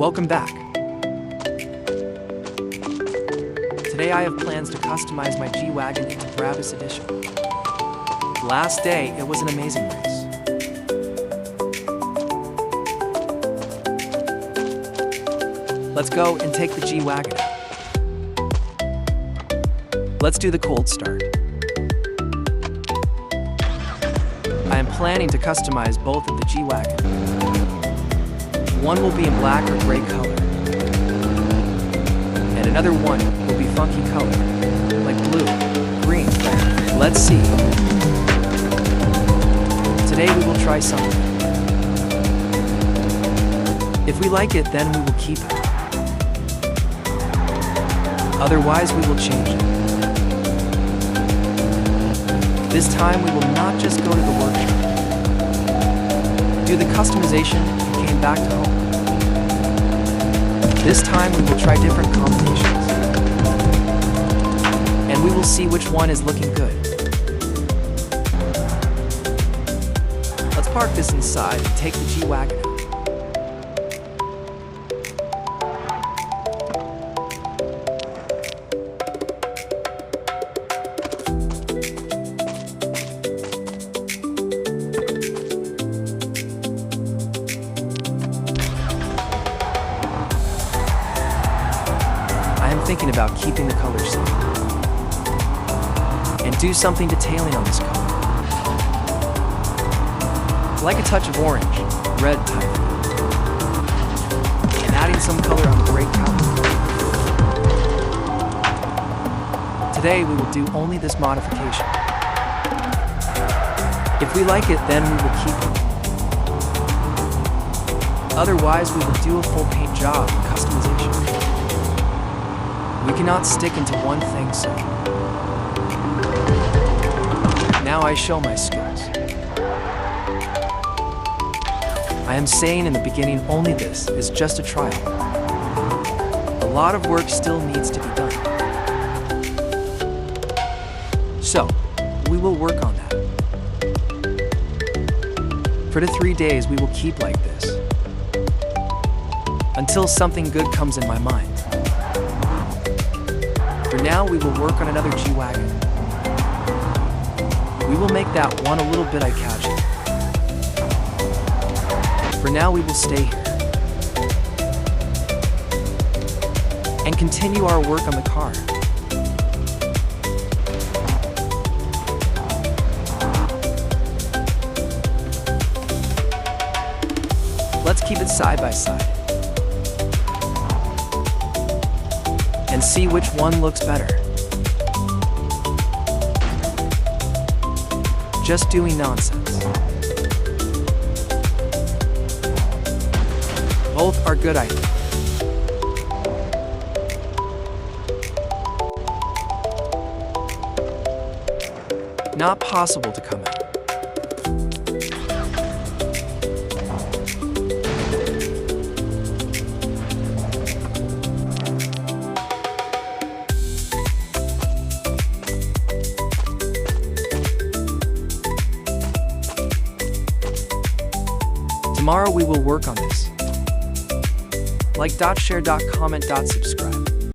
Welcome back. Today I have plans to customize my G-Wagon into Brabus Edition. Last day, it was an amazing race. Let's go and take the G-Wagon out. Let's do the cold start. I am planning to customize both of the G-Wagon. One will be in black or gray color, and another one will be funky color, like blue, green, red. Let's see. Today we will try something. If we like it, then we will keep it. Otherwise, we will change it. This time, we will not just go to the workshop, do the customization, and came back to home. This time, we will try different combinations, and we will see which one is looking good. Let's park this inside and take the G-Wagon out. Thinking about keeping the color same and do something detailing on this color, like a touch of orange, red type, and adding some color on the gray color. Today we will do only this modification. If we like it, then we will keep it. Otherwise, we will do a full paint job and customization. We cannot stick into one thing, so now I show my skills. I am saying in the beginning only this is just a trial. A lot of work still needs to be done. So, we will work on that. For the 3 days, we will keep like this until something good comes in my mind. For now, we will work on another G-Wagon. We will make that one a little bit eye-catching. For now, we will stay here and continue our work on the car. Let's keep it side by side and see which one looks better. Just doing nonsense. Both are good, I think. Not possible to come out. Tomorrow we will work on this. Like, share, comment, subscribe.